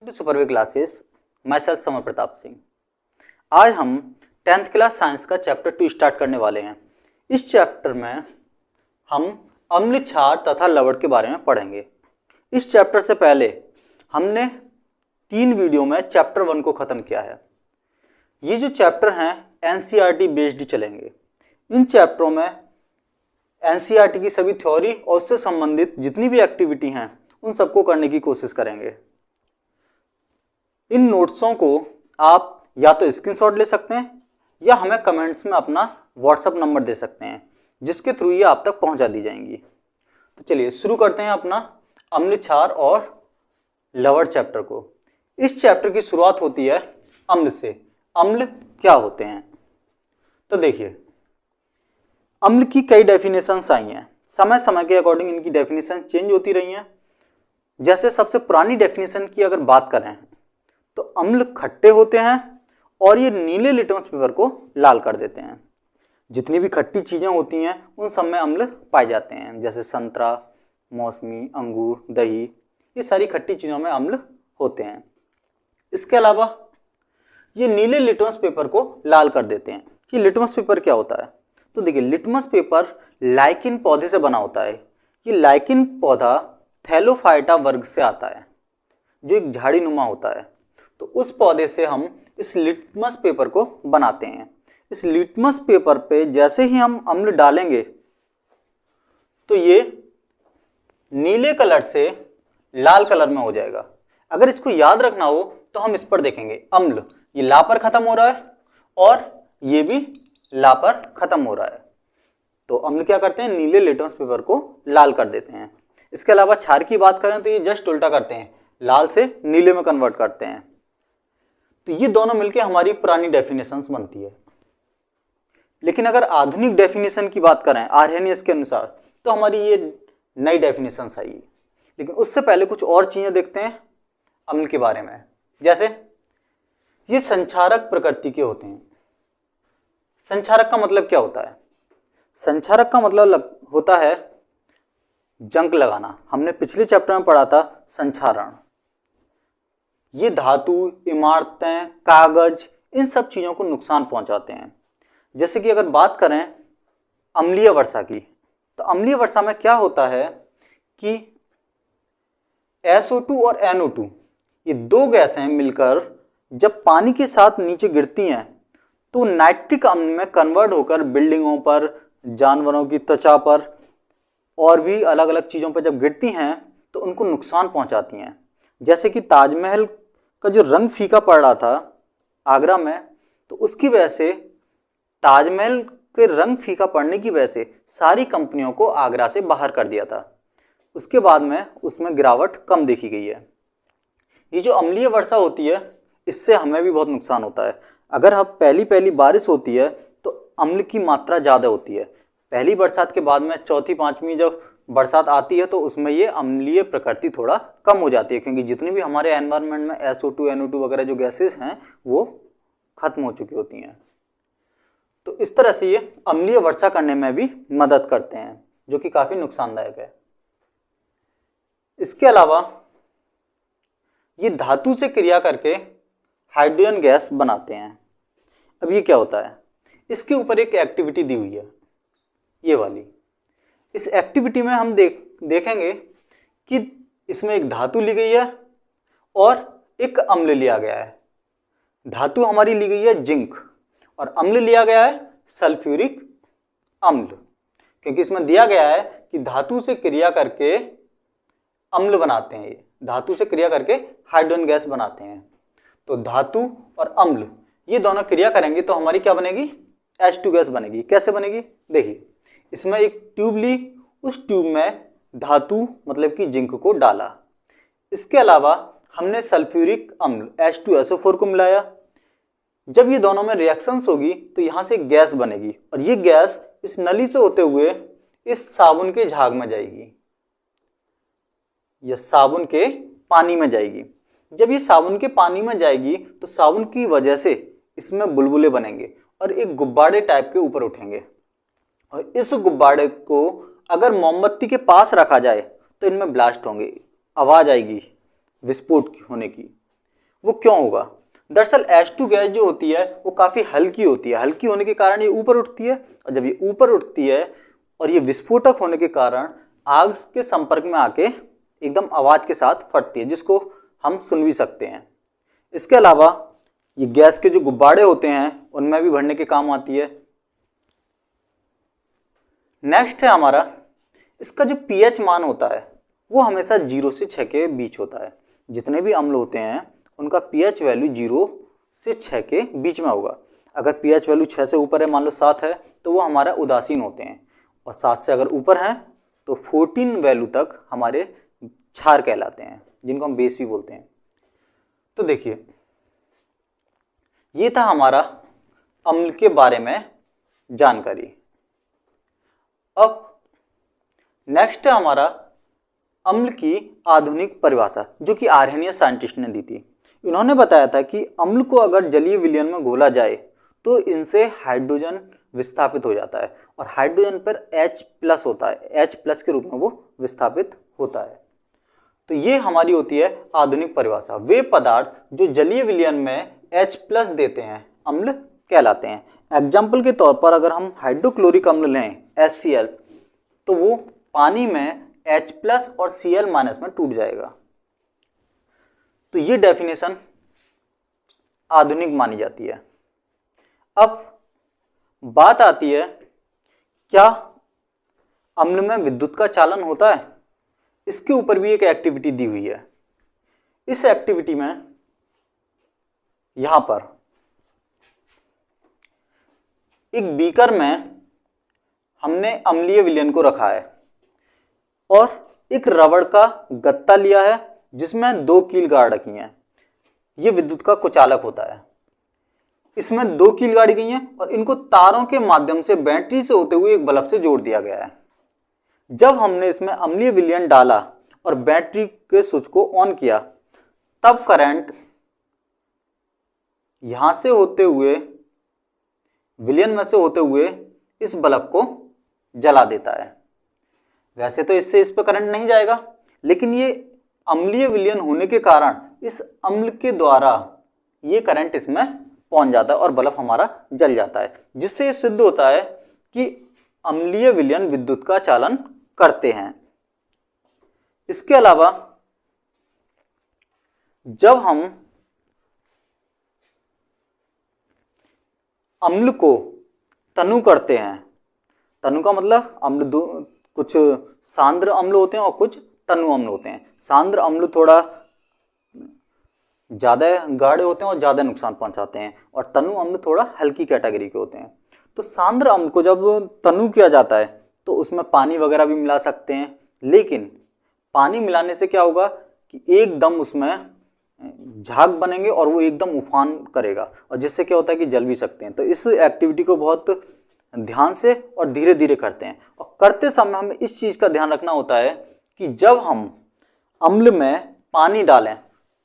सुपरवे classes, myself Samar Pratap Singh. आज हम 10th class science का चैप्टर 2 स्टार्ट करने वाले हैं। इस चैप्टर में हम अम्ल, क्षार तथा लवण के बारे में पढ़ेंगे। इस चैप्टर से पहले हमने 3 वीडियो में चैप्टर 1 को ख़त्म किया है। ये जो चैप्टर हैं एनसीईआरटी बेस्ड चलेंगे। इन चैप्टरों में एनसीईआरटी की सभी थ्योरी और उससे संबंधित जितनी भी एक्टिविटी हैं उन सबको करने की कोशिश करेंगे। इन नोट्सों को आप या तो स्क्रीनशॉट ले सकते हैं या हमें कमेंट्स में अपना व्हाट्सएप नंबर दे सकते हैं, जिसके थ्रू ये आप तक पहुंचा दी जाएंगी। तो चलिए शुरू करते हैं अपना अम्ल, क्षार और लवण चैप्टर को। इस चैप्टर की शुरुआत होती है अम्ल से। अम्ल क्या होते हैं? तो देखिए, अम्ल की कई डेफिनेशंस आई हैं। समय समय के अकॉर्डिंग इनकी डेफिनेशन चेंज होती रही हैं। जैसे सबसे पुरानी डेफिनेशन की अगर बात करें तो अम्ल खट्टे होते हैं और ये नीले लिटमस पेपर को लाल कर देते हैं। जितनी भी खट्टी चीज़ें होती हैं उन सब में अम्ल पाए जाते हैं, जैसे संतरा, मौसमी, अंगूर, दही, ये सारी खट्टी चीज़ों में अम्ल होते हैं। इसके अलावा ये नीले लिटमस पेपर को लाल कर देते हैं। ये लिटमस पेपर क्या होता है? तो देखिए, लिटमस पेपर लाइकिन पौधे से बना होता है। ये लाइकिन पौधा थैलोफाइटा वर्ग से आता है, जो एक झाड़ी नुमा होता है। तो उस पौधे से हम इस लिटमस पेपर को बनाते हैं। इस लिटमस पेपर पे जैसे ही हम अम्ल डालेंगे तो ये नीले कलर से लाल कलर में हो जाएगा। अगर इसको याद रखना हो तो हम इस पर देखेंगे, अम्ल ये ला पर खत्म हो रहा है और ये भी ला पर खत्म हो रहा है। तो अम्ल क्या करते हैं? नीले लिटमस पेपर को लाल कर देते हैं। इसके अलावा क्षार की बात करें तो ये जस्ट उल्टा करते हैं, लाल से नीले में कन्वर्ट करते हैं। तो ये दोनों मिलके हमारी पुरानी डेफिनेशंस बनती है। लेकिन अगर आधुनिक डेफिनेशन की बात करें आर्हेनियस के अनुसार तो हमारी ये नई डेफिनेशंस आई। लेकिन उससे पहले कुछ और चीजें देखते हैं अम्ल के बारे में। जैसे ये संक्षारक प्रकृति के होते हैं। संक्षारक का मतलब क्या होता है? संक्षारक का मतलब होता है जंक लगाना। हमने पिछले चैप्टर में पढ़ा था संक्षारण। ये धातु, इमारतें, कागज, इन सब चीज़ों को नुकसान पहुंचाते हैं। जैसे कि अगर बात करें अम्लीय वर्षा की, तो अम्लीय वर्षा में क्या होता है कि SO2 और NO2 ये दो गैसें मिलकर जब पानी के साथ नीचे गिरती हैं तो नाइट्रिक अम्ल में कन्वर्ट होकर बिल्डिंगों पर, जानवरों की त्वचा पर और भी अलग अलग चीज़ों पर जब गिरती हैं तो उनको नुकसान पहुंचाती हैं। जैसे कि ताजमहल का जो रंग फीका पड़ रहा था आगरा में, तो उसकी वजह से, ताजमहल के रंग फीका पड़ने की वजह से सारी कंपनियों को आगरा से बाहर कर दिया था। उसके बाद में उसमें गिरावट कम देखी गई है। ये जो अम्लीय वर्षा होती है इससे हमें भी बहुत नुकसान होता है। अगर अब पहली बारिश होती है तो अम्ल की मात्रा ज़्यादा होती है। पहली बरसात के बाद में चौथी पांचवी जब बरसात आती है तो उसमें ये अम्लीय प्रकृति थोड़ा कम हो जाती है, क्योंकि जितनी भी हमारे एनवायरनमेंट में SO2, NO2 वगैरह जो गैसेस हैं वो खत्म हो चुकी होती हैं। तो इस तरह से ये अम्लीय वर्षा करने में भी मदद करते हैं, जो कि काफ़ी नुकसानदायक है। इसके अलावा ये धातु से क्रिया करके हाइड्रोजन गैस बनाते हैं। अब ये क्या होता है? इसके ऊपर एक एक्टिविटी दी हुई है, ये वाली। इस एक्टिविटी में हम देखेंगे कि इसमें एक धातु ली गई है और एक अम्ल लिया गया है। धातु हमारी ली गई है जिंक और अम्ल लिया गया है सल्फ्यूरिक अम्ल, क्योंकि इसमें दिया गया है कि धातु से क्रिया करके अम्ल बनाते हैं। ये धातु से क्रिया करके हाइड्रोजन गैस बनाते हैं। तो धातु और अम्ल ये दोनों क्रिया करेंगे तो हमारी क्या बनेगी? H2 गैस बनेगी। कैसे बनेगी? देखिए, इसमें एक ट्यूब ली, उस ट्यूब में धातु मतलब कि जिंक को डाला। इसके अलावा हमने सल्फ्यूरिक अम्ल H2SO4 को मिलाया। जब ये दोनों में रिएक्शंस होगी तो यहाँ से गैस बनेगी और ये गैस इस नली से होते हुए इस साबुन के झाग में जाएगी या साबुन के पानी में जाएगी। जब ये साबुन के पानी में जाएगी तो साबुन की वजह से इसमें बुलबुले बनेंगे और एक गुब्बारे टाइप के ऊपर उठेंगे। और इस गुब्बारे को अगर मोमबत्ती के पास रखा जाए तो इनमें ब्लास्ट होंगे, आवाज़ आएगी विस्फोट होने की। वो क्यों होगा? दरअसल H2 गैस जो होती है वो काफ़ी हल्की होती है, हल्की होने के कारण ये ऊपर उठती है, और जब ये ऊपर उठती है और ये विस्फोटक होने के कारण आग के संपर्क में आके एकदम आवाज़ के साथ फटती है, जिसको हम सुन भी सकते हैं। इसके अलावा ये गैस के जो गुब्बारे होते हैं उनमें भी भरने के काम आती है। नेक्स्ट है हमारा, इसका जो pH मान होता है वो हमेशा 0 से 6 के बीच होता है। जितने भी अम्ल होते हैं उनका pH वैल्यू 0 से 6 के बीच में होगा। अगर pH वैल्यू 6 से ऊपर है, मान लो 7 है, तो वो हमारा उदासीन होते हैं, और 7 से अगर ऊपर हैं तो 14 वैल्यू तक हमारे क्षार कहलाते हैं, जिनको हम बेस भी बोलते हैं। तो देखिए, ये था हमारा अम्ल के बारे में जानकारी। अब नेक्स्ट है हमारा अम्ल की आधुनिक परिभाषा, जो कि आर्हेनियस साइंटिस्ट ने दी थी। इन्होंने बताया था कि अम्ल को अगर जलीय विलयन में घोला जाए तो इनसे हाइड्रोजन विस्थापित हो जाता है, और हाइड्रोजन पर H+ होता है, H+ के रूप में वो विस्थापित होता है। तो ये हमारी होती है आधुनिक परिभाषा। वे पदार्थ जो जलीय विलयन में H+ देते हैं अम्ल कहलाते हैं। एग्जाम्पल के तौर पर अगर हम हाइड्रोक्लोरिक अम्ल लें HCl, तो वो पानी में H+ और Cl- में टूट जाएगा। तो ये डेफिनेशन आधुनिक मानी जाती है। अब बात आती है, क्या अम्ल में विद्युत का चालन होता है? इसके ऊपर भी एक एक्टिविटी दी हुई है। इस एक्टिविटी में यहां पर एक बीकर में हमने अम्लीय विलयन को रखा है और एक रबड़ का गत्ता लिया है जिसमें 2 कील गाड़ रखी हैं। यह विद्युत का कुचालक होता है। इसमें 2 कील गाड़ी गई हैं और इनको तारों के माध्यम से बैटरी से होते हुए एक बल्ब से जोड़ दिया गया है। जब हमने इसमें अम्लीय विलयन डाला और बैटरी के स्विच को ऑन किया, तब करंट यहां से होते हुए, विलयन में से होते हुए इस बल्ब को जला देता है। वैसे तो इससे इस पर करंट नहीं जाएगा, लेकिन ये अम्लीय विलयन होने के कारण इस अम्ल के द्वारा ये करंट इसमें पहुंच जाता है और बल्ब हमारा जल जाता है, जिससे सिद्ध होता है कि अम्लीय विलयन विद्युत का चालन करते हैं। इसके अलावा जब हम अम्ल को तनु करते हैं, तनु का मतलब अम्ल कुछ सांद्र अम्ल होते हैं और कुछ तनु अम्ल होते हैं। सांद्र अम्ल थोड़ा ज्यादा गाढ़े होते हैं और ज्यादा नुकसान पहुंचाते हैं, और तनु अम्ल थोड़ा हल्की कैटेगरी के होते हैं। तो सांद्र अम्ल को जब तनु किया जाता है तो उसमें पानी वगैरह भी मिला सकते हैं, लेकिन पानी मिलाने से क्या होगा कि एकदम उसमें झाग बनेंगे और वो एकदम उफान करेगा, और जिससे क्या होता है कि जल भी सकते हैं। तो इस एक्टिविटी को बहुत ध्यान से और धीरे धीरे करते हैं, और करते समय हमें इस चीज का ध्यान रखना होता है कि जब हम अम्ल में पानी डालें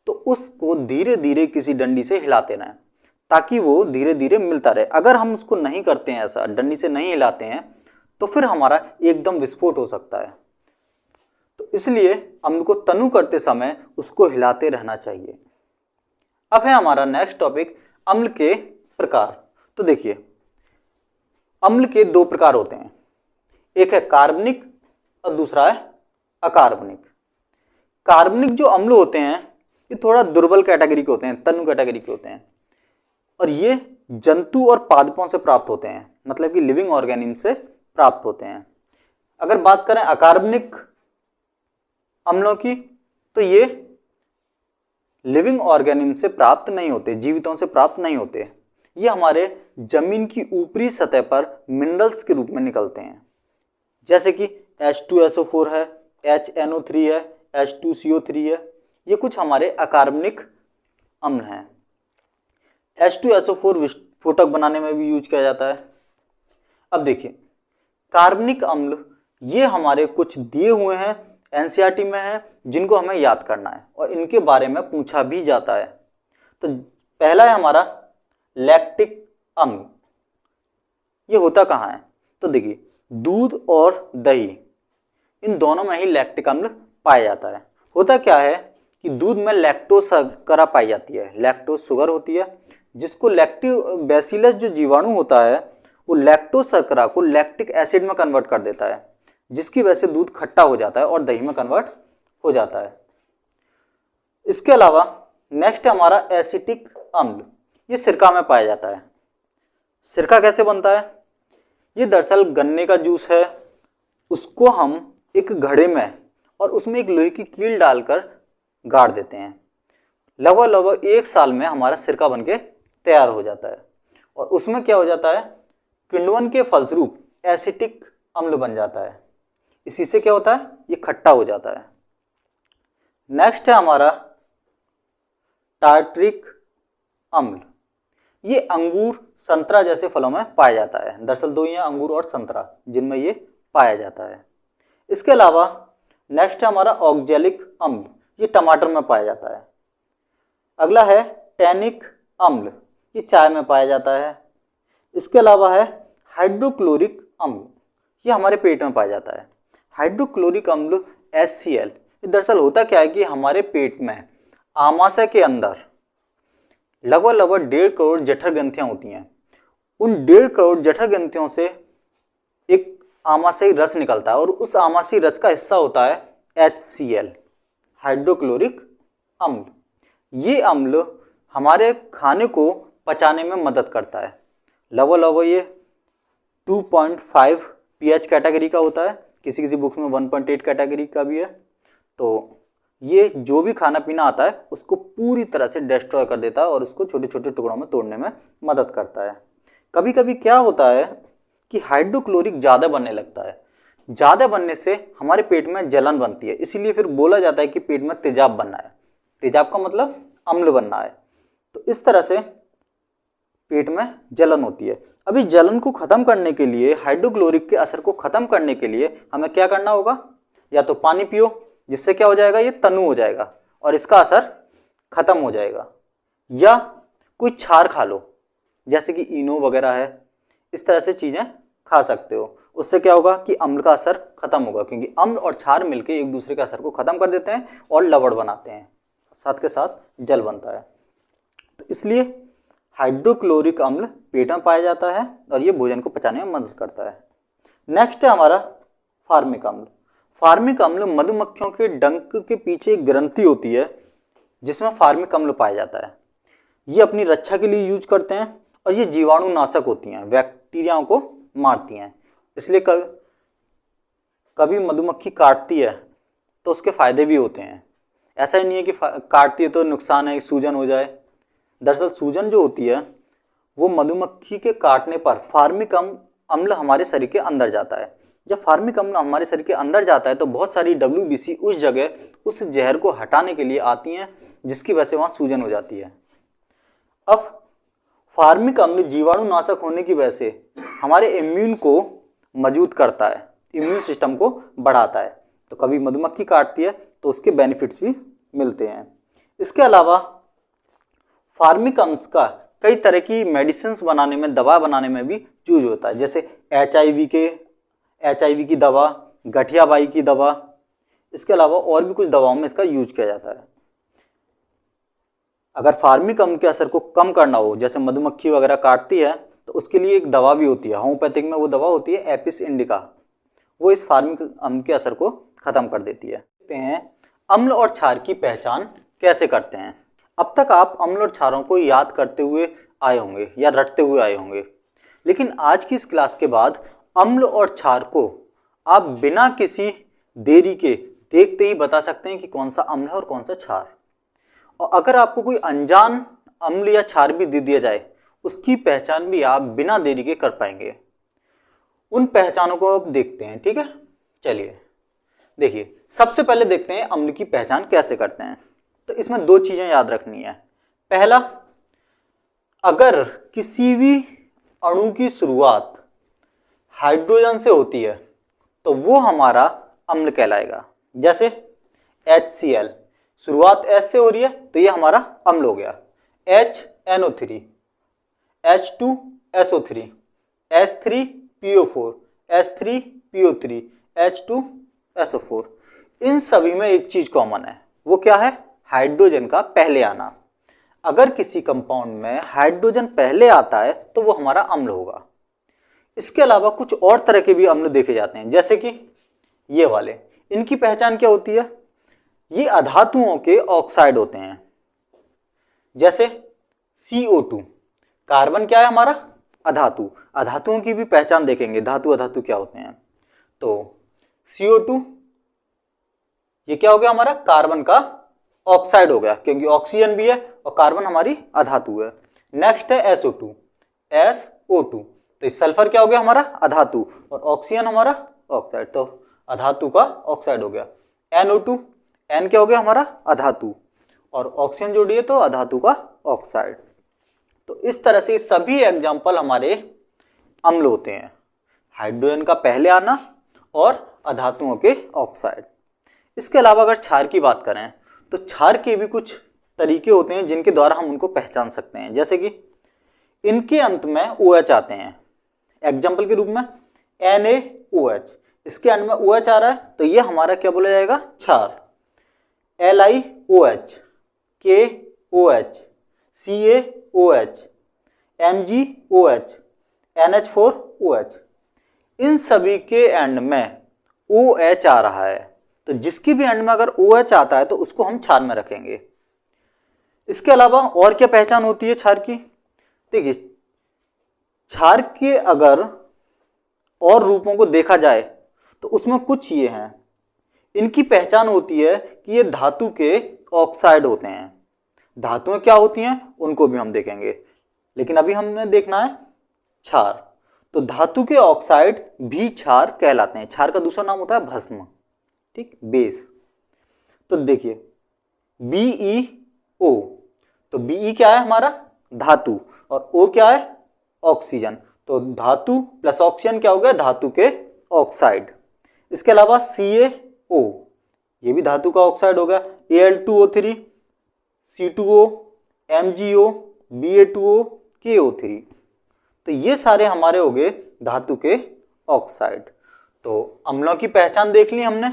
तो उसको धीरे धीरे किसी डंडी से हिलाते रहें, ताकि वो धीरे धीरे मिलता रहे। अगर हम उसको नहीं करते हैं, ऐसा डंडी से नहीं हिलाते हैं, तो फिर हमारा एकदम विस्फोट हो सकता है। तो इसलिए अम्ल को तनु करते समय उसको हिलाते रहना चाहिए। अब है हमारा नेक्स्ट टॉपिक, अम्ल के प्रकार। तो देखिए, अम्ल के 2 प्रकार होते हैं, एक है कार्बनिक और दूसरा है अकार्बनिक। कार्बनिक जो अम्ल होते हैं ये थोड़ा दुर्बल कैटेगरी के होते हैं, तनु कैटेगरी के होते हैं, और ये जंतु और पादपों से प्राप्त होते हैं, मतलब कि लिविंग ऑर्गेनिज्म से प्राप्त होते हैं। अगर बात करें अकार्बनिक अम्लों की, तो ये लिविंग ऑर्गेनिज्म से प्राप्त नहीं होते, जीवितों से प्राप्त नहीं होते। ये हमारे जमीन की ऊपरी सतह पर मिनरल्स के रूप में निकलते हैं, जैसे कि H2SO4 है, HNO3 है, H2CO3 है। ये कुछ हमारे अकार्बनिक अम्ल हैं। H2SO4 विस्फोटक बनाने में भी यूज किया जाता है। अब देखिए, कार्बनिक अम्ल ये हमारे कुछ दिए हुए हैं, NCERT में है, जिनको हमें याद करना है और इनके बारे में पूछा भी जाता है। तो पहला है हमारा लैक्टिक अम्ल। ये होता कहाँ है? तो देखिए, दूध और दही इन दोनों में ही लैक्टिक अम्ल पाया जाता है। होता क्या है कि दूध में लैक्टोज शर्करा पाई जाती है, लैक्टोज शुगर होती है, जिसको लैक्टिव बैसिलस जो जीवाणु होता है वो लैक्टोज शर्करा को लैक्टिक एसिड में कन्वर्ट कर देता है, जिसकी वजह से दूध खट्टा हो जाता है और दही में कन्वर्ट हो जाता है। इसके अलावा नेक्स्ट है हमारा एसिटिक अम्ल, ये सिरका में पाया जाता है। सिरका कैसे बनता है? ये दरअसल गन्ने का जूस है, उसको हम एक घड़े में और उसमें एक लोहे की कील डालकर गाड़ देते हैं। लगभग 1 साल में हमारा सिरका बनके तैयार हो जाता है और उसमें क्या हो जाता है, किण्वन के फलस्वरूप एसिटिक अम्ल बन जाता है। इसी से क्या होता है, ये खट्टा हो जाता है। नेक्स्ट है हमारा टार्टरिक अम्ल, ये अंगूर संतरा जैसे फलों में पाया जाता है। दरअसल 2 ही हैं, अंगूर और संतरा, जिनमें ये पाया जाता है। इसके अलावा नेक्स्ट है हमारा ऑक्जेलिक अम्ल, ये टमाटर में पाया जाता है। अगला है टैनिक अम्ल, ये चाय में पाया जाता है। इसके अलावा है हाइड्रोक्लोरिक अम्ल, ये हमारे पेट में पाया जाता है। हाइड्रोक्लोरिक अम्ल HCl, ये दरअसल होता क्या है कि हमारे पेट में आमाशय के अंदर लगभग 1.5 करोड़ जठर ग्रंथियां होती हैं। उन 1.5 करोड़ जठर ग्रंथियों से एक आमाशयी रस निकलता है और उस आमाशयी रस का हिस्सा होता है HCl, हाइड्रोक्लोरिक अम्ल। ये अम्ल हमारे खाने को पचाने में मदद करता है। लगभग ये 2.5 pH कैटेगरी का होता है, किसी किसी बुक में 1.8 कैटेगरी का भी है। तो ये जो भी खाना पीना आता है उसको पूरी तरह से डिस्ट्रॉय कर देता है और उसको छोटे छोटे टुकड़ों में तोड़ने में मदद करता है। कभी कभी क्या होता है कि हाइड्रोक्लोरिक ज़्यादा बनने लगता है। ज़्यादा बनने से हमारे पेट में जलन बनती है, इसीलिए फिर बोला जाता है कि पेट में तेजाब बनना है। तेजाब का मतलब अम्ल बनना है। तो इस तरह से पेट में जलन होती है। अब इस जलन को ख़त्म करने के लिए, हाइड्रोक्लोरिक के असर को ख़त्म करने के लिए हमें क्या करना होगा, या तो पानी पियो, जिससे क्या हो जाएगा, ये तनु हो जाएगा और इसका असर खत्म हो जाएगा, या कोई क्षार खा लो, जैसे कि इनो वगैरह है, इस तरह से चीज़ें खा सकते हो। उससे क्या होगा कि अम्ल का असर खत्म होगा, क्योंकि अम्ल और क्षार मिलकर एक दूसरे के असर को खत्म कर देते हैं और लवण बनाते हैं, साथ के साथ जल बनता है। तो इसलिए हाइड्रोक्लोरिक अम्ल पेट में पाया जाता है और ये भोजन को पचाने में मदद करता है। नेक्स्ट है हमारा फार्मिक अम्ल। फार्मिक अम्ल मधुमक्खियों के डंक के पीछे एक ग्रंथि होती है जिसमें फार्मिक अम्ल पाया जाता है। ये अपनी रक्षा के लिए यूज करते हैं और ये जीवाणु नाशक होती हैं, बैक्टीरियाओं को मारती हैं। इसलिए कभी मधुमक्खी काटती है तो उसके फायदे भी होते हैं। ऐसा ही नहीं है कि काटती है तो नुकसान है, सूजन हो जाए। दरअसल सूजन जो होती है वो मधुमक्खी के काटने पर फार्मिक अम्ल हमारे शरीर के अंदर जाता है। जब फार्मिक अम्ल हमारे शरीर के अंदर जाता है तो बहुत सारी WBC उस जगह उस जहर को हटाने के लिए आती हैं, जिसकी वजह से वहाँ सूजन हो जाती है। अब फार्मिक अम्ल जीवाणु नाशक होने की वजह से हमारे इम्यून को मजबूत करता है, इम्यून सिस्टम को बढ़ाता है। तो कभी मधुमक्खी काटती है तो उसके बेनिफिट्स भी मिलते हैं। इसके अलावा फार्मिक अम्ल का कई तरह की मेडिसिन बनाने में, दवा बनाने में भी यूज होता है, जैसे HIV की दवा, गठियाबाई की दवा। इसके अलावा और भी कुछ दवाओं में इसका यूज किया जाता है। अगर फार्मिक अम्ल के असर को कम करना हो, जैसे मधुमक्खी वगैरह काटती है, तो उसके लिए एक दवा भी होती है। होम्योपैथिक में वो दवा होती है एपिस इंडिका, वो इस फार्मिक अम्ल के असर को खत्म कर देती है। देखते हैं अम्ल और क्षार की पहचान कैसे करते हैं। अब तक आप अम्ल और क्षारों को याद करते हुए आए होंगे या रटते हुए आए होंगे, लेकिन आज की इस क्लास के बाद अम्ल और क्षार को आप बिना किसी देरी के देखते ही बता सकते हैं कि कौन सा अम्ल है और कौन सा क्षार। और अगर आपको कोई अनजान अम्ल या क्षार भी दे दिया जाए, उसकी पहचान भी आप बिना देरी के कर पाएंगे। उन पहचानों को अब देखते हैं, ठीक है। चलिए देखिए, सबसे पहले देखते हैं अम्ल की पहचान कैसे करते हैं। तो इसमें 2 चीजें याद रखनी है। पहला, अगर किसी भी अणु की शुरुआत हाइड्रोजन से होती है तो वो हमारा अम्ल कहलाएगा। जैसे HCl शुरुआत H से हो रही है तो ये हमारा अम्ल हो गया। HNO3, H2SO3, H3PO4, H3PO3, H2SO4, इन सभी में एक चीज कॉमन है। वो क्या है? हाइड्रोजन का पहले आना। अगर किसी कंपाउंड में हाइड्रोजन पहले आता है तो वो हमारा अम्ल होगा। इसके अलावा कुछ और तरह के भी अम्ल देखे जाते हैं, जैसे कि ये वाले। इनकी पहचान क्या होती है? ये अधातुओं के ऑक्साइड होते हैं, जैसे CO2। कार्बन क्या है हमारा? अधातु। अधातुओं की भी पहचान देखेंगे, धातु अधातु क्या होते हैं। तो CO2 ये क्या हो गया हमारा? कार्बन का ऑक्साइड हो गया, क्योंकि ऑक्सीजन भी है और कार्बन हमारी अधातु है। नेक्स्ट है SO2। SO2 तो सल्फर क्या हो गया हमारा? अधातु, और ऑक्सीजन हमारा ऑक्साइड, तो अधातु का ऑक्साइड हो गया। NO2 N क्या हो गया हमारा? अधातु, और ऑक्सीजन जोड़ी है तो अधातु का ऑक्साइड। तो इस तरह से सभी एग्जाम्पल हमारे अम्ल होते हैं, हाइड्रोजन का पहले आना और अधातुओं के ऑक्साइड। इसके अलावा अगर क्षार की बात करें तो क्षार के भी कुछ तरीके होते हैं जिनके द्वारा हम उनको पहचान सकते हैं, जैसे कि इनके अंत में OH आते हैं। एग्जाम्पल के रूप में NaOH, इसके अंत में OH आ रहा है तो ये हमारा क्या बोला जाएगा? क्षार। LiOH, KOH, CaOH, MgOH, NH4OH, इन सभी के एंड में OH आ रहा है, तो जिसकी भी एंड में अगर OH आता है तो उसको हम क्षार में रखेंगे। इसके अलावा और क्या पहचान होती है क्षार की? देखिए, क्षार के अगर और रूपों को देखा जाए तो उसमें कुछ ये हैं। इनकी पहचान होती है कि ये धातु के ऑक्साइड होते हैं। धातुएं क्या होती हैं उनको भी हम देखेंगे, लेकिन अभी हमने देखना है क्षार। तो धातु के ऑक्साइड भी क्षार कहलाते हैं। क्षार का दूसरा नाम होता है भस्म, ठीक, बेस। तो देखिए BeO, तो Be क्या है हमारा? धातु, और O क्या है? ऑक्सीजन। तो धातु प्लस ऑक्सीजन क्या हो गया? धातु के ऑक्साइड। इसके अलावा CaO, ये भी धातु का ऑक्साइड हो गया। Al2O3, C2O, MgO, Ba2O, KO3, तो ये सारे हमारे हो गए धातु के ऑक्साइड। तो अम्लों की पहचान देख ली हमने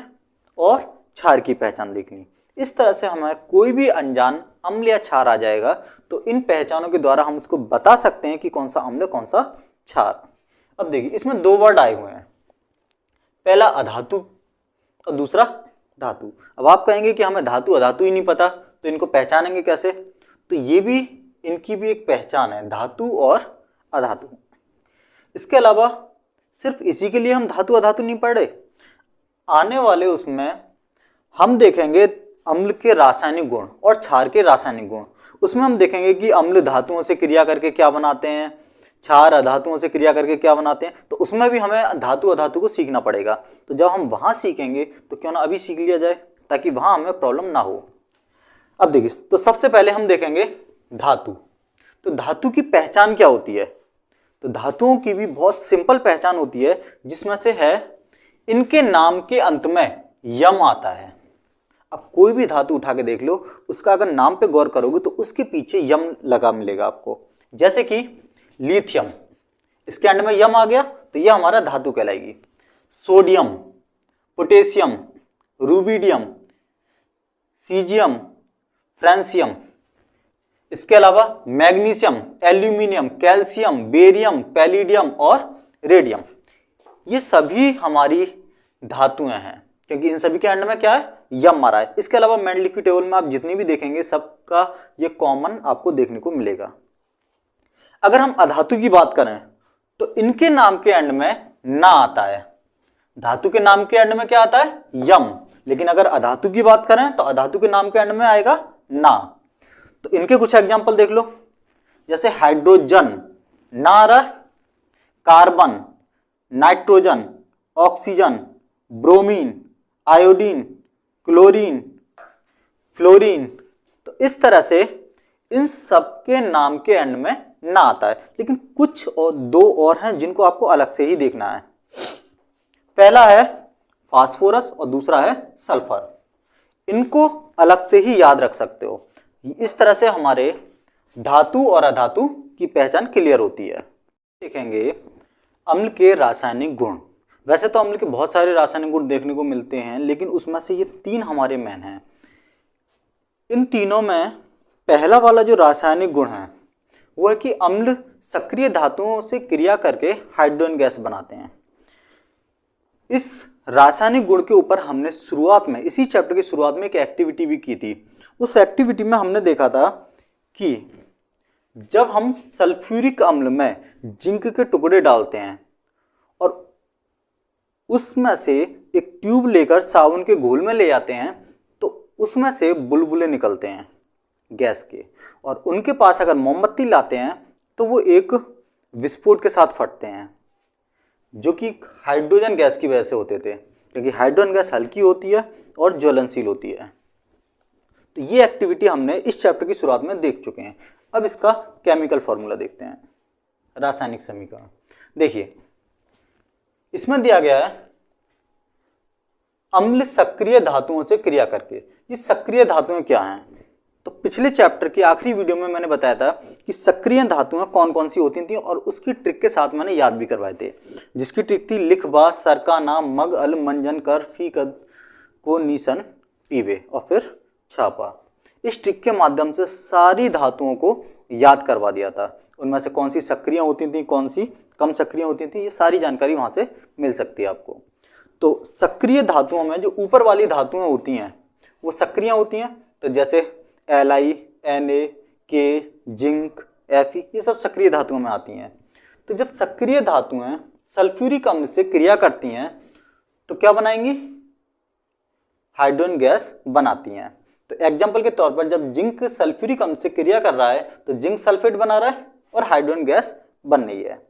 और क्षार की पहचान देख ली। इस तरह से हमें कोई भी अनजान अम्ल या क्षार आ जाएगा तो इन पहचानों के द्वारा हम उसको बता सकते हैं कि कौन सा अम्ल कौन सा क्षार। अब देखिए, इसमें दो वर्ड आए हुए हैं, पहला अधातु और दूसरा धातु। अब आप कहेंगे कि हमें धातु अधातु ही नहीं पता, तो इनको पहचानेंगे कैसे? तो ये भी, इनकी भी एक पहचान है, धातु और अधातु। इसके अलावा सिर्फ इसी के लिए हम धातु अधातु नहीं पढ़ रहे, आने वाले उसमें हम देखेंगे अम्ल के रासायनिक गुण और क्षार के रासायनिक गुण। उसमें हम देखेंगे कि अम्ल धातुओं से क्रिया करके क्या बनाते हैं, क्षार अधातुओं से क्रिया करके क्या बनाते हैं। तो उसमें भी हमें धातु अधातु को सीखना पड़ेगा। तो जब हम वहां सीखेंगे तो क्यों ना अभी सीख लिया जाए, ताकि वहां हमें प्रॉब्लम ना हो। अब देखिए, तो सबसे पहले हम देखेंगे धातु। तो धातु की पहचान क्या होती है? तो धातुओं की भी बहुत सिंपल पहचान होती है, जिसमें से है इनके नाम के अंत में यम आता है। अब कोई भी धातु उठा के देख लो, उसका अगर नाम पे गौर करोगे तो उसके पीछे यम लगा मिलेगा आपको। जैसे कि लिथियम, इसके अंत में यम आ गया तो यह हमारा धातु कहलाएगी। Sodium, potassium, rubidium, caesium, francium. इसके अलावा magnesium, aluminium, calcium, barium, palladium और रेडियम, ये सभी हमारी धातुएं हैं, क्योंकि इन सभी के अंड में क्या है, यम आ रहा है। इसके अलावा मेंडलीफ की टेबल में आप जितनी भी देखेंगे सबका ये कॉमन आपको देखने को मिलेगा। अगर हम अधातु की बात करें तो इनके नाम के एंड में ना आता है। धातु के नाम के एंड में क्या आता है, यम, लेकिन अगर अधातु की बात करें तो अधातु के नाम के एंड में आएगा ना। तो इनके कुछ एग्जांपल देख लो, जैसे हाइड्रोजन ना आ रहा है, carbon, nitrogen, oxygen, bromine, iodine, chlorine, fluorine. तो इस तरह से इन सब के नाम के एंड में ना आता है, लेकिन कुछ और दो और हैं जिनको आपको अलग से ही देखना है। पहला है फास्फोरस और दूसरा है सल्फर। इनको अलग से ही याद रख सकते हो। इस तरह से हमारे धातु और अधातु की पहचान क्लियर होती है। देखेंगे अम्ल के रासायनिक गुण। वैसे तो अम्ल के बहुत सारे रासायनिक गुण देखने को मिलते हैं, लेकिन उसमें से ये तीन हमारे मेन हैं। इन तीनों में पहला वाला जो रासायनिक गुण है वो है कि अम्ल सक्रिय धातुओं से क्रिया करके हाइड्रोजन गैस बनाते हैं। इस रासायनिक गुण के ऊपर हमने शुरुआत में, इसी चैप्टर की शुरुआत में एक एक्टिविटी भी की थी। उस एक्टिविटी में हमने देखा था कि जब हम सल्फ्यूरिक अम्ल में जिंक के टुकड़े डालते हैं और उसमें से एक ट्यूब लेकर साबुन के घोल में ले जाते हैं तो उसमें से बुलबुले निकलते हैं गैस के, और उनके पास अगर मोमबत्ती लाते हैं तो वो एक विस्फोट के साथ फटते हैं, जो कि हाइड्रोजन गैस की वजह से होते थे, क्योंकि हाइड्रोजन गैस हल्की होती है और ज्वलनशील होती है। तो ये एक्टिविटी हमने इस चैप्टर की शुरुआत में देख चुके हैं। अब इसका केमिकल फॉर्मूला देखते हैं, रासायनिक समीकरण। देखिए इसमें दिया गया है अम्ल सक्रिय धातुओं से क्रिया करके। ये सक्रिय धातुएं क्या हैं? तो पिछले चैप्टर की आखिरी वीडियो में मैंने बताया था कि सक्रिय धातुएं कौन कौन सी होती थी, और उसकी ट्रिक के साथ मैंने याद भी करवाए थे, जिसकी ट्रिक थी लिख बा सरका नाम मग अल मंजन कर फी कद को नीसन पीवे और फिर छापा। इस ट्रिक के माध्यम से सारी धातुओं को याद करवा दिया था, उनमें से कौन सी सक्रिय होती थी, कौन सी कम सक्रिय होती थी, ये सारी जानकारी वहां से मिल सकती है आपको। तो सक्रिय धातुओं में जो ऊपर वाली धातुएं होती हैं वो सक्रिय होती हैं, तो जैसे Li, Na, K, zinc, Fe, ये सब सक्रिय धातुओं में आती हैं। तो जब सक्रिय धातुएं सल्फ्यूरिक अम्ल से क्रिया करती हैं तो क्या बनाएंगी? हाइड्रोजन गैस बनाती हैं। तो एग्जाम्पल के तौर पर जब जिंक सल्फ्यूरिक अम्ल से क्रिया कर रहा है तो जिंक सल्फेट बना रहा है और हाइड्रोजन गैस बन रही है।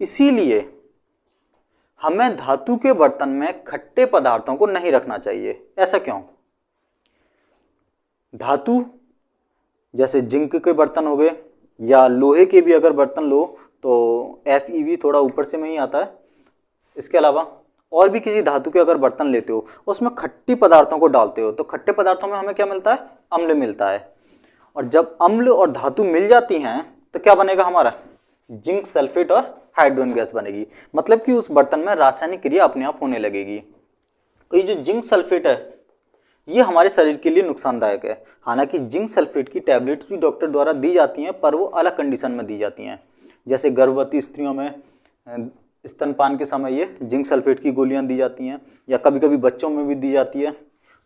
इसीलिए हमें धातु के बर्तन में खट्टे पदार्थों को नहीं रखना चाहिए। ऐसा क्यों? धातु जैसे जिंक के बर्तन हो गए या लोहे के भी अगर बर्तन लो तो FeV थोड़ा ऊपर से में ही आता है। इसके अलावा और भी किसी धातु के अगर बर्तन लेते हो उसमें खट्टी पदार्थों को डालते हो तो खट्टे पदार्थों में हमें क्या मिलता है? अम्ल मिलता है। और जब अम्ल और धातु मिल जाती हैं तो क्या बनेगा हमारा? जिंक सल्फेट और हाइड्रोजन गैस बनेगी। मतलब कि उस बर्तन में रासायनिक क्रिया अपने आप होने लगेगी। तो ये जो जिंक सल्फेट है ये हमारे शरीर के लिए नुकसानदायक है। हालांकि जिंक सल्फेट की टैबलेट्स भी डॉक्टर द्वारा दी जाती हैं, पर वो अलग कंडीशन में दी जाती हैं। जैसे गर्भवती स्त्रियों में स्तनपान के समय ये जिंक सल्फेट की गोलियां दी जाती हैं, या कभी कभी बच्चों में भी दी जाती है।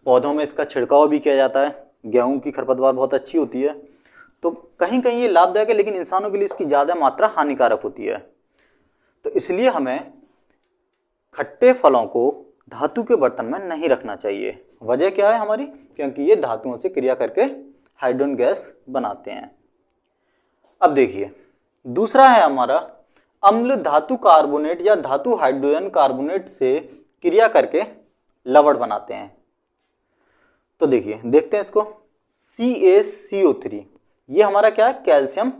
पौधों में इसका छिड़काव भी किया जाता है। गेहूं की खरपतवार बहुत अच्छी होती है, तो कहीं कहीं ये लाभदायक है, लेकिन इंसानों के लिए इसकी ज़्यादा मात्रा हानिकारक होती है। तो इसलिए हमें खट्टे फलों को धातु के बर्तन में नहीं रखना चाहिए। वजह क्या है हमारी? क्योंकि ये धातुओं से क्रिया करके हाइड्रोजन गैस बनाते हैं। अब देखिए दूसरा है हमारा अम्ल धातु कार्बोनेट या धातु हाइड्रोजन कार्बोनेट से क्रिया करके लवण बनाते हैं। तो देखिए देखते हैं इसको। CaCO3 ये हमारा क्या है? Calcium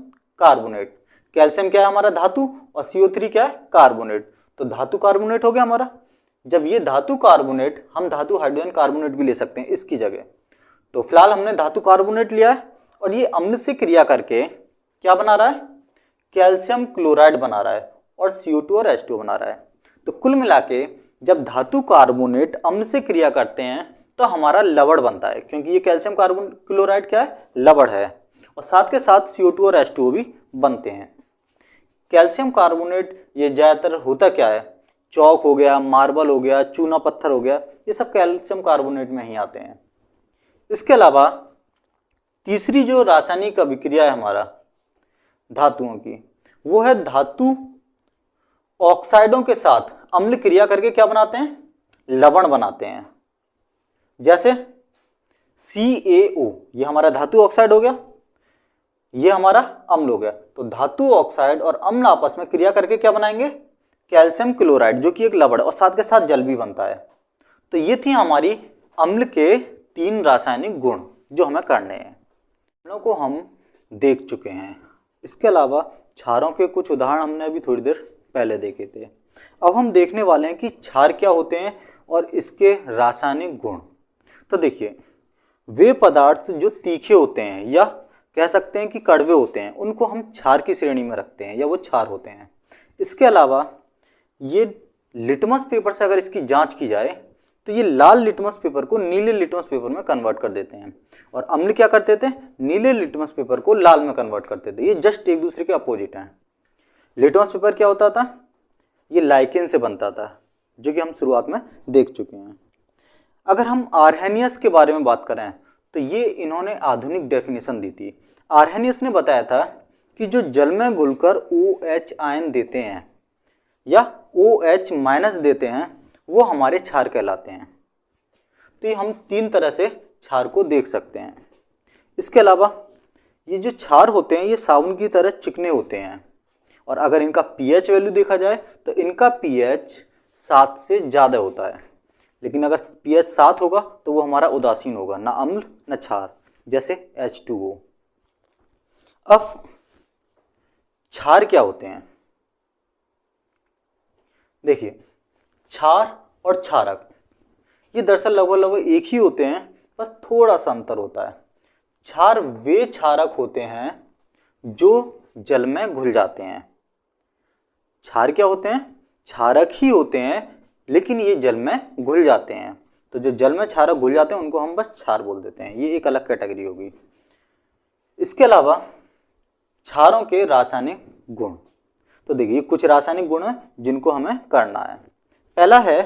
carbonate. कैल्शियम क्या है हमारा? धातु, और CO3 क्या है? कार्बोनेट। तो धातु कार्बोनेट हो गया हमारा। जब ये धातु कार्बोनेट, हम धातु हाइड्रोजन कार्बोनेट भी ले सकते हैं इसकी जगह। तो फिलहाल हमने धातु कार्बोनेट लिया है और ये अम्ल से क्रिया करके क्या बना रहा है? कैल्शियम क्लोराइड बना रहा है और CO2 और H2 बना रहा है। तो कुल मिला के जब धातु कार्बोनेट अम्ल से क्रिया करते हैं तो हमारा लवण बनता है, क्योंकि ये कैल्शियम कार्बन क्लोराइड क्या है? लवण है। और साथ के साथ CO2 और H2O भी बनते हैं। कैल्शियम कार्बोनेट ये ज़्यादातर होता क्या है? चौक हो गया, मार्बल हो गया, चूना पत्थर हो गया, ये सब कैल्शियम कार्बोनेट में ही आते हैं। इसके अलावा तीसरी जो रासायनिक अभिक्रिया है हमारा धातुओं की, वो है धातु ऑक्साइडों के साथ अम्ल क्रिया करके क्या बनाते हैं? लवण बनाते हैं। जैसे CaO ये हमारा धातु ऑक्साइड हो गया, ये हमारा अम्ल हो गया। तो धातु ऑक्साइड और अम्ल आपस में क्रिया करके क्या बनाएंगे? कैल्शियम क्लोराइड, जो कि एक लवण, और साथ के साथ जल भी बनता है। तो ये थी हमारी अम्ल के 3 रासायनिक गुण जो हमें करने हैं। अम्लों को हम देख चुके हैं। इसके अलावा क्षारों के कुछ उदाहरण हमने अभी थोड़ी देर पहले देखे थे। अब हम देखने वाले हैं कि क्षार क्या होते हैं और इसके रासायनिक गुण। तो देखिए वे पदार्थ जो तीखे होते हैं या कह सकते हैं कि कड़वे होते हैं, उनको हम क्षार की श्रेणी में रखते हैं या वो क्षार होते हैं। इसके अलावा ये लिटमस पेपर से अगर इसकी जांच की जाए तो ये लाल लिटमस पेपर को नीले लिटमस पेपर में कन्वर्ट कर देते हैं, और अम्ल क्या करते थे, नीले लिटमस पेपर को लाल में कन्वर्ट करते थे। ये जस्ट एक दूसरे के अपोजिट हैं। लिटमस पेपर क्या होता था, ये लाइकेन से बनता था, जो कि हम शुरुआत में देख चुके हैं। अगर हम आर्हेनियस के बारे में बात करें तो ये इन्होंने आधुनिक डेफिनेशन दी थी। आर्हेनियस ने बताया था कि जो जल में घुलकर OH आयन देते हैं या OH माइनस देते हैं वो हमारे क्षार कहलाते हैं। तो ये हम 3 तरह से क्षार को देख सकते हैं। इसके अलावा ये जो क्षार होते हैं ये साबुन की तरह चिकने होते हैं, और अगर इनका pH वैल्यू देखा जाए तो इनका pH 7 से ज़्यादा होता है। लेकिन अगर pH 7 होगा तो वो हमारा उदासीन होगा, ना अम्ल न क्षार, जैसे H2O। अब क्षार क्या होते हैं, देखिए क्षार और क्षारक ये दरअसल लगभग एक ही होते हैं, बस थोड़ा सा अंतर होता है। क्षार वे क्षारक होते हैं जो जल में घुल जाते हैं। क्षार क्या होते हैं, क्षारक ही होते हैं लेकिन ये जल में घुल जाते हैं। तो जो जल में क्षारक घुल जाते हैं उनको हम बस क्षार बोल देते हैं, ये एक अलग कैटेगरी होगी। इसके अलावा क्षारों के रासायनिक गुण, तो देखिए कुछ रासायनिक गुण हैं जिनको हमें करना है। पहला है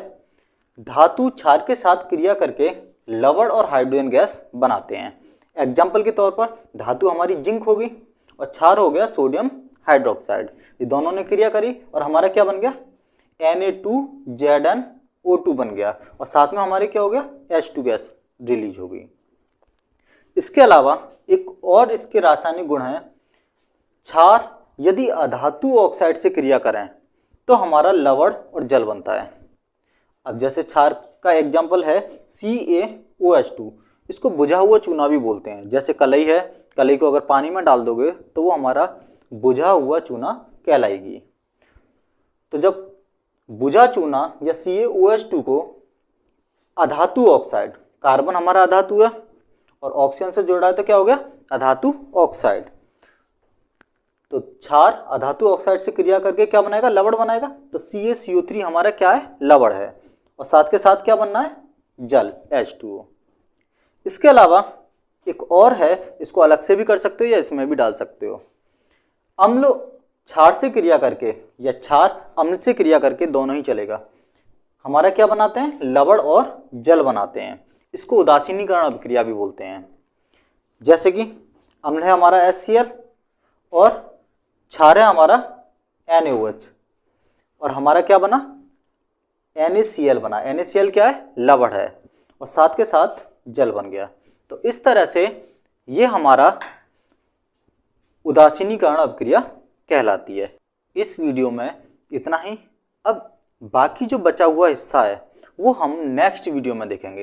धातु क्षार के साथ क्रिया करके लवण और हाइड्रोजन गैस बनाते हैं। एग्जाम्पल के तौर पर धातु हमारी जिंक होगी और क्षार हो गया सोडियम हाइड्रोक्साइड। ये दोनों ने क्रिया करी और हमारा क्या बन गया, Na2ZnO2 बन गया, और साथ में हमारे क्या हो गया, H2 गैस रिलीज होगी। इसके अलावा एक और इसके रासायनिक गुण है, क्षार यदि अधातु ऑक्साइड से क्रिया करें तो हमारा लवण और जल बनता है। अब जैसे क्षार का एग्जाम्पल है CaOH2, इसको बुझा हुआ चूना भी बोलते हैं। जैसे कलई है, कलई को अगर पानी में डाल दोगे तो वो हमारा बुझा हुआ चूना कहलाएगी। तो जब बुझा चूना या CaOH2 को अधातु ऑक्साइड, कार्बन हमारा अधातु है और ऑक्सीजन से जोड़ा है तो क्या हो गया, अधातु ऑक्साइड। तो क्षार अधातु ऑक्साइड से क्रिया करके क्या बनाएगा, लवण बनाएगा। तो CaCO3 हमारा क्या है, लवण है, और साथ के साथ क्या बनना है, जल H2O। इसके अलावा एक और है, इसको अलग से भी कर सकते हो या इसमें भी डाल सकते हो। अम्ल क्षार से क्रिया करके या क्षार अम्ल से क्रिया करके, दोनों ही चलेगा, हमारा क्या बनाते हैं, लवण और जल बनाते हैं। इसको उदासीनीकरण अभिक्रिया भी बोलते हैं। जैसे कि अम्ल है हमारा HCl और क्षार है हमारा NaOH, और हमारा क्या बना, NaCl बना। NaCl क्या है, लवण है, और साथ के साथ जल बन गया। तो इस तरह से ये हमारा उदासीनीकरण अभिक्रिया कहलाती है। इस वीडियो में इतना ही। अब बाकी जो बचा हुआ हिस्सा है वो हम नेक्स्ट वीडियो में देखेंगे।